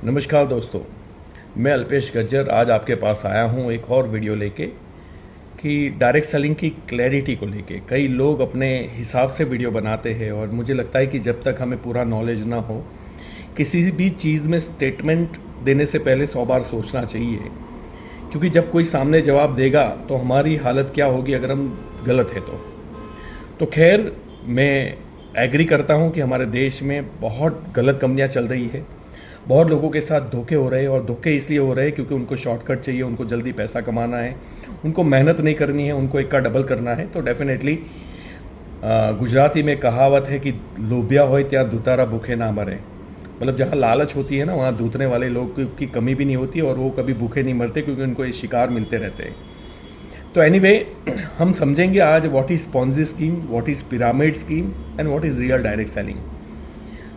नमस्कार दोस्तों, मैं अल्पेश गज्जर आज आपके पास आया हूँ एक और वीडियो लेके कि डायरेक्ट सेलिंग की क्लैरिटी को लेके। कई लोग अपने हिसाब से वीडियो बनाते हैं और मुझे लगता है कि जब तक हमें पूरा नॉलेज ना हो किसी भी चीज़ में स्टेटमेंट देने से पहले 100 बार सोचना चाहिए, क्योंकि जब कोई सामने जवाब देगा तो हमारी हालत क्या होगी अगर हम गलत है तो खैर, मैं एग्री करता हूँ कि हमारे देश में बहुत गलत कंपनियाँ चल रही है, बहुत लोगों के साथ धोखे हो रहे हैं और धोखे इसलिए हो रहे हैं क्योंकि उनको शॉर्टकट चाहिए, उनको जल्दी पैसा कमाना है, उनको मेहनत नहीं करनी है, उनको एक का डबल करना है। तो डेफिनेटली गुजराती में कहावत है कि लोभिया हो त्या दूतारा भूखे ना मरे। मतलब जहाँ लालच होती है ना, वहाँ दूतने वाले लोग की कमी भी नहीं होती और वो कभी भूखे नहीं मरते क्योंकि उनको ये शिकार मिलते रहते हैं। तो एनीवे, हम समझेंगे आज what is Ponzi scheme, what is pyramid scheme and what is real direct selling.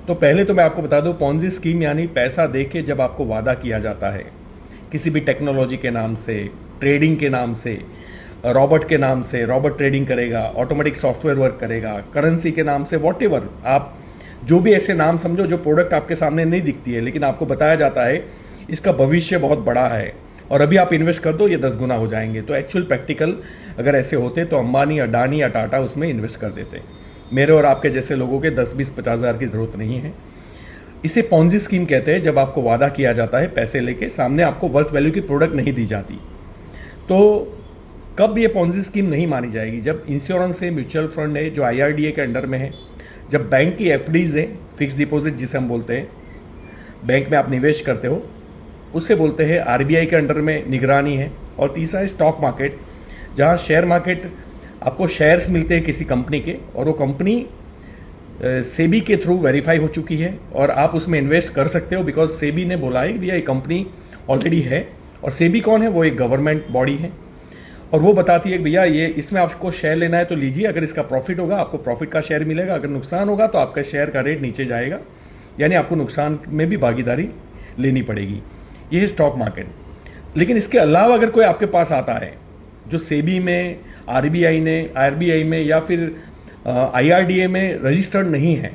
तो पहले तो मैं आपको बता दूं, पॉन्जी स्कीम यानी पैसा दे के जब आपको वादा किया जाता है किसी भी टेक्नोलॉजी के नाम से, ट्रेडिंग के नाम से, रॉबोट के नाम से, रॉबोट ट्रेडिंग करेगा, ऑटोमेटिक सॉफ्टवेयर वर्क करेगा, करेंसी के नाम से, वॉटेवर आप जो भी ऐसे नाम समझो जो प्रोडक्ट आपके सामने नहीं दिखती है लेकिन आपको बताया जाता है इसका भविष्य बहुत बड़ा है और अभी आप इन्वेस्ट कर दो ये 10 गुना हो जाएंगे। तो एक्चुअल प्रैक्टिकल अगर ऐसे होते तो अंबानी, अडानी या टाटा उसमें इन्वेस्ट कर देते। मेरे और आपके जैसे लोगों के 10, 20, 50 हज़ार की ज़रूरत नहीं है। इसे पॉन्जी स्कीम कहते हैं जब आपको वादा किया जाता है पैसे लेके, सामने आपको वर्थ वैल्यू की प्रोडक्ट नहीं दी जाती। तो कब ये पॉन्जी स्कीम नहीं मानी जाएगी? जब इंश्योरेंस है, म्यूचुअल फंड है जो IRDA के अंडर में है, जब बैंक की FDs है, फिक्स डिपॉजिट जिसे हम बोलते हैं, बैंक में आप निवेश करते हो, उससे बोलते हैं RBI के अंडर में निगरानी है। और तीसरा है स्टॉक मार्केट, जहाँ शेयर मार्केट आपको शेयर्स मिलते हैं किसी कंपनी के और वो कंपनी सेबी के थ्रू वेरीफाई हो चुकी है और आप उसमें इन्वेस्ट कर सकते हो बिकॉज सेबी ने बोला है कि भैया ये कंपनी ऑलरेडी है। और सेबी कौन है? वो एक गवर्नमेंट बॉडी है और वो बताती है कि भैया ये इसमें आपको शेयर लेना है तो लीजिए, अगर इसका प्रॉफिट होगा आपको प्रॉफिट का शेयर मिलेगा, अगर नुकसान होगा तो आपका शेयर का रेट नीचे जाएगा, यानी आपको नुकसान में भी भागीदारी लेनी पड़ेगी। ये है स्टॉक मार्केट। लेकिन इसके अलावा अगर कोई आपके पास आता है जो सेबी में, RBI में या फिर IRDA में रजिस्टर्ड नहीं है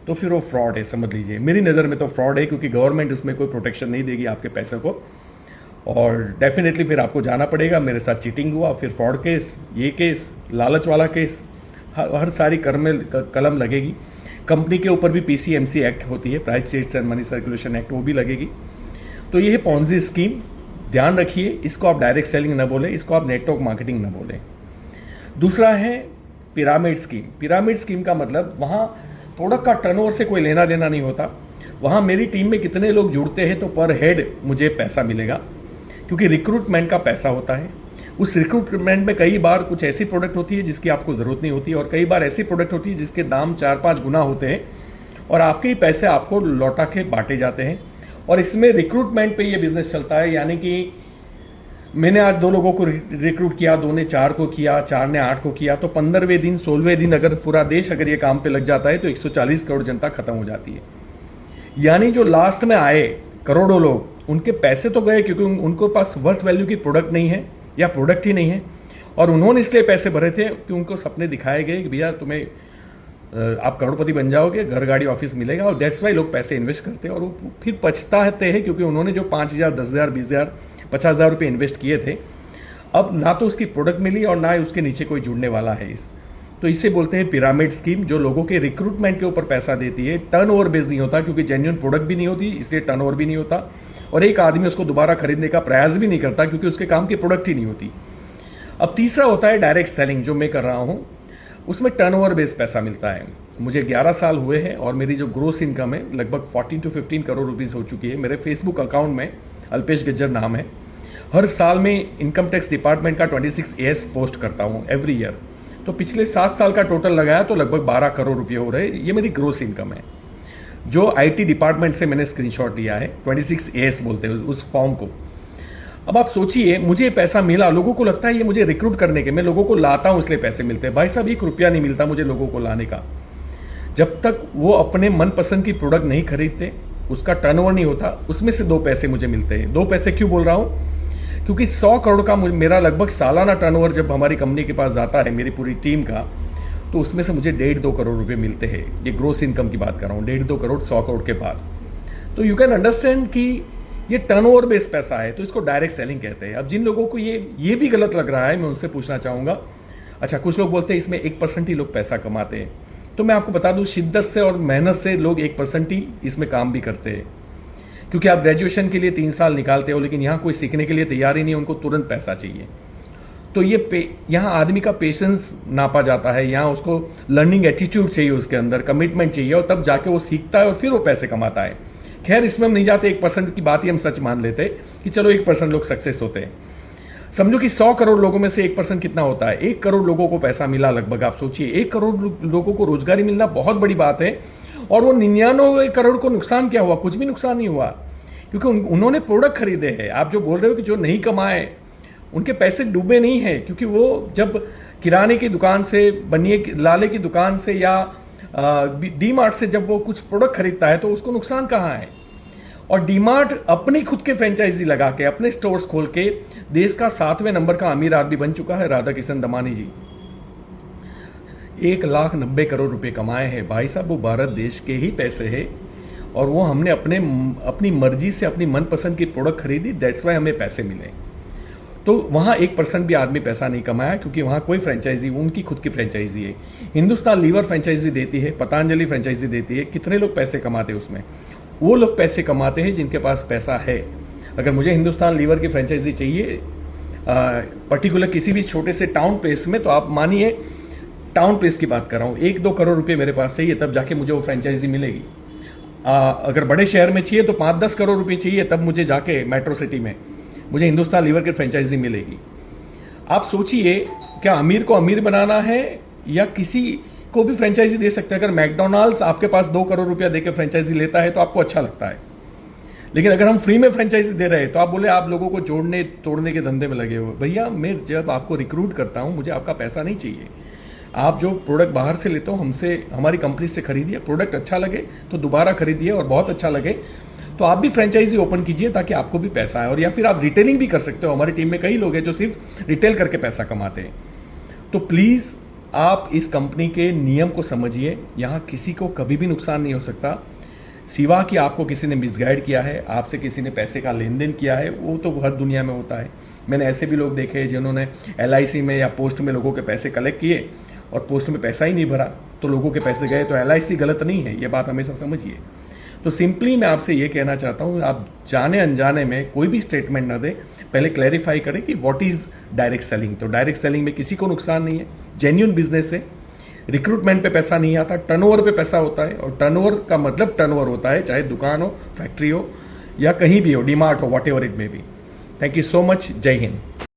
तो फिर वो फ्रॉड है, समझ लीजिए। मेरी नज़र में तो फ्रॉड है क्योंकि गवर्नमेंट उसमें कोई प्रोटेक्शन नहीं देगी आपके पैसे को और डेफिनेटली फिर आपको जाना पड़ेगा। मेरे साथ चीटिंग हुआ, फिर फ्रॉड केस, ये केस, लालच वाला केस, हर सारी कलम लगेगी। कंपनी के ऊपर भी PCMC एक्ट होती है, price change and money circulation act, वो भी लगेगी। तो ये है पॉन्जी स्कीम, ध्यान रखिए। इसको आप डायरेक्ट सेलिंग ना बोलें, इसको आप नेटवर्क मार्केटिंग ना बोलें। दूसरा है पिरामिड स्कीम। पिरामिड स्कीम का मतलब वहाँ प्रोडक्ट का टर्नओवर से कोई लेना देना नहीं होता। वहाँ मेरी टीम में कितने लोग जुड़ते हैं तो पर हेड मुझे पैसा मिलेगा, क्योंकि रिक्रूटमेंट का पैसा होता है। उस रिक्रूटमेंट में कई बार कुछ ऐसी प्रोडक्ट होती है जिसकी आपको ज़रूरत नहीं होती और कई बार ऐसी प्रोडक्ट होती है जिसके दाम 4-5 गुना होते हैं और आपके ही पैसे आपको लौटा के बांटे जाते हैं। और इसमें रिक्रूटमेंट पे ये बिजनेस चलता है, यानी कि मैंने आज 2 लोगों को रिक्रूट किया, 2 ने 4 को किया, 4 ने 8 को किया, तो 15वें दिन 16वें दिन अगर पूरा देश अगर ये काम पे लग जाता है तो 140 करोड़ जनता खत्म हो जाती है। यानी जो लास्ट में आए करोड़ों लोग, उनके पैसे तो गए क्योंकि उनको पास वर्थ वैल्यू की प्रोडक्ट नहीं है या प्रोडक्ट ही नहीं है और उन्होंने इसलिए पैसे भरे थे कि उनको सपने दिखाए गए कि भैया तुम्हें आप करोड़पति बन जाओगे, घर गाड़ी ऑफिस मिलेगा, और दैट्स वाई लोग पैसे इन्वेस्ट करते हैं और वो फिर पछताते हैं क्योंकि उन्होंने जो 5,000, 10,000, 20,000, 50,000 रुपये इन्वेस्ट किए थे, अब ना तो उसकी प्रोडक्ट मिली और ना ही उसके नीचे कोई जुड़ने वाला है। तो इसे बोलते हैं पिरामिड स्कीम, जो लोगों के रिक्रूटमेंट के ऊपर पैसा देती है। टर्नओवर बेस्ड नहीं होता क्योंकि जेन्युइन प्रोडक्ट भी नहीं होती, इसलिए टर्नओवर भी नहीं होता और एक आदमी उसको दोबारा खरीदने का प्रयास भी नहीं करता क्योंकि उसके काम की प्रोडक्ट ही नहीं होती। अब तीसरा होता है डायरेक्ट सेलिंग, जो मैं कर रहा हूँ। उसमें टर्नओवर बेस्ड पैसा मिलता है। मुझे 11 साल हुए हैं और मेरी जो ग्रोस इनकम है लगभग 14 to 15 करोड़ रुपीज़ हो चुकी है। मेरे फेसबुक अकाउंट में अल्पेश गज्जर नाम है। हर साल में इनकम टैक्स डिपार्टमेंट का 26AS पोस्ट करता हूँ एवरी ईयर। तो पिछले 7 साल का टोटल लगाया तो लगभग 12 करोड़ रुपये हो रहे। ये मेरी ग्रोस इनकम है जो IT डिपार्टमेंट से मैंने स्क्रीनशॉट लिया है। 26AS बोलते हैं उस फॉर्म को। अब आप सोचिए, मुझे पैसा मिला, लोगों को लगता है ये मुझे रिक्रूट करने के, मैं लोगों को लाता हूँ इसलिए पैसे मिलते हैं। भाई साहब, 1 रुपया नहीं मिलता मुझे लोगों को लाने का। जब तक वो अपने मनपसंद की प्रोडक्ट नहीं खरीदते, उसका टर्नओवर नहीं होता, उसमें से 2 पैसे मुझे मिलते हैं। 2 पैसे क्यों बोल रहा हूँ? क्योंकि 100 करोड़ का मेरा लगभग सालाना टर्नओवर जब हमारी कंपनी के पास जाता है, मेरी पूरी टीम का, तो उसमें से मुझे 1.5-2 करोड़ रुपए मिलते हैं। ये ग्रोस इनकम की बात कर रहा हूँ, 1.5-2 करोड़ 100 करोड़ के बाद। तो यू कैन अंडरस्टैंड कि ये टर्नओवर बेस्ड पैसा है, तो इसको डायरेक्ट सेलिंग कहते हैं। अब जिन लोगों को ये भी गलत लग रहा है, मैं उनसे पूछना चाहूँगा, अच्छा कुछ लोग बोलते हैं इसमें 1% ही लोग पैसा कमाते हैं, तो मैं आपको बता दूं शिद्दत से और मेहनत से लोग 1% ही इसमें काम भी करते हैं। क्योंकि आप ग्रेजुएशन के लिए 3 साल निकालते हो, लेकिन यहाँ कोई सीखने के लिए तैयार ही नहीं है, उनको तुरंत पैसा चाहिए। तो यहाँ आदमी का पेशेंस नापा जाता है, यहाँ उसको लर्निंग एटीट्यूड चाहिए, उसके अंदर कमिटमेंट चाहिए, और तब जाके वो सीखता है और फिर वो पैसे कमाता है। खैर इसमें हम नहीं जाते, 1% की बात ही हम सच मान लेते कि चलो 1% लोग सक्सेस होते हैं। समझो कि 100 करोड़ लोगों में से 1% कितना होता है, 1 करोड़ लोगों को पैसा मिला लगभग। आप सोचिए 1 करोड़ लोगों को रोजगारी मिलना बहुत बड़ी बात है, और वो 99 करोड़ को नुकसान क्या हुआ? कुछ भी नुकसान नहीं हुआ, क्योंकि उन्होंने प्रोडक्ट खरीदे हैं। आप जो बोल रहे हो कि जो नहीं कमाए उनके पैसे डूबे नहीं हैं, क्योंकि वो जब किराने की दुकान से, बनिए लाले की दुकान से या डी-मार्ट से जब वो कुछ प्रोडक्ट खरीदता है तो उसको नुकसान कहाँ है? और डी-मार्ट अपनी खुद के फ्रेंचाइजी लगा के, अपने स्टोर्स खोल के देश का 7वें नंबर का अमीर आदमी बन चुका है राधा किशन दमानी जी। 1,90,000 करोड़ रुपए कमाए हैं भाई साहब, वो भारत देश के ही पैसे हैं, और वो हमने अपनी मर्जी से अपनी मनपसंद की प्रोडक्ट खरीदी, दैट्स वाई हमें पैसे मिले। तो वहाँ 1% भी आदमी पैसा नहीं कमाया, क्योंकि वहाँ कोई फ्रेंचाइजी, उनकी खुद की फ्रेंचाइजी है। हिंदुस्तान लीवर फ्रेंचाइजी देती है, पतंजलि फ्रेंचाइजी देती है, कितने लोग पैसे कमाते हैं उसमें? वो लोग पैसे कमाते हैं जिनके पास पैसा है। अगर मुझे हिंदुस्तान लीवर की फ्रेंचाइजी चाहिए पर्टिकुलर किसी भी छोटे से टाउन प्लेस में, तो आप मानिए टाउन प्लेस की बात कर रहा हूँ, 1-2 करोड़ रुपए मेरे पास चाहिए, तब जाके मुझे वो फ्रेंचाइजी मिलेगी। अगर बड़े शहर में चाहिए तो 5-10 करोड़ रुपए चाहिए, तब मुझे जाके मेट्रो सिटी में मुझे हिंदुस्तान लीवर की फ्रेंचाइजी मिलेगी। आप सोचिए, क्या अमीर को अमीर बनाना है या किसी को भी फ्रेंचाइजी दे सकते हैं? अगर मैकडोनाल्ड्स आपके पास 2 करोड़ रुपया देकर फ्रेंचाइजी लेता है तो आपको अच्छा लगता है, लेकिन अगर हम फ्री में फ्रेंचाइजी दे रहे हैं तो आप बोले आप लोगों को जोड़ने तोड़ने के धंधे में लगे हुए। भैया मैं जब आपको रिक्रूट करता हूं, मुझे आपका पैसा नहीं चाहिए। आप जो प्रोडक्ट बाहर से लेते हो हमसे, हमारी कंपनी से खरीदिए, प्रोडक्ट अच्छा लगे तो दोबारा खरीदिए, और बहुत अच्छा लगे तो आप भी फ्रेंचाइजी ओपन कीजिए, ताकि आपको भी पैसा आए। और या फिर आप रिटेलिंग भी कर सकते हो, हमारी टीम में कई लोग हैं जो सिर्फ रिटेल करके पैसा कमाते हैं। तो प्लीज़ आप इस कंपनी के नियम को समझिए, यहाँ किसी को कभी भी नुकसान नहीं हो सकता, सिवा कि आपको किसी ने मिसगाइड किया है, आपसे किसी ने पैसे का लेन देन किया है, वो तो हर दुनिया में होता है। मैंने ऐसे भी लोग देखे हैं जिन्होंने LIC में या पोस्ट में लोगों के पैसे कलेक्ट किए और पोस्ट में पैसा ही नहीं भरा, तो लोगों के पैसे गए। तो LIC गलत नहीं है, ये बात हमेशा समझिए। तो सिंपली मैं आपसे ये कहना चाहता हूँ, आप जाने अनजाने में कोई भी स्टेटमेंट ना दें, पहले क्लैरिफाई करें कि व्हाट इज़ डायरेक्ट सेलिंग। तो डायरेक्ट सेलिंग में किसी को नुकसान नहीं है, जेन्युइन बिजनेस है, रिक्रूटमेंट पे पैसा नहीं आता, टर्नओवर पे पैसा होता है। और टर्नओवर का मतलब टर्नओवर होता है, चाहे दुकान हो, फैक्ट्री हो या कहीं भी हो, डी-मार्ट हो, what ever it may be. Thank you so much, जय हिंद।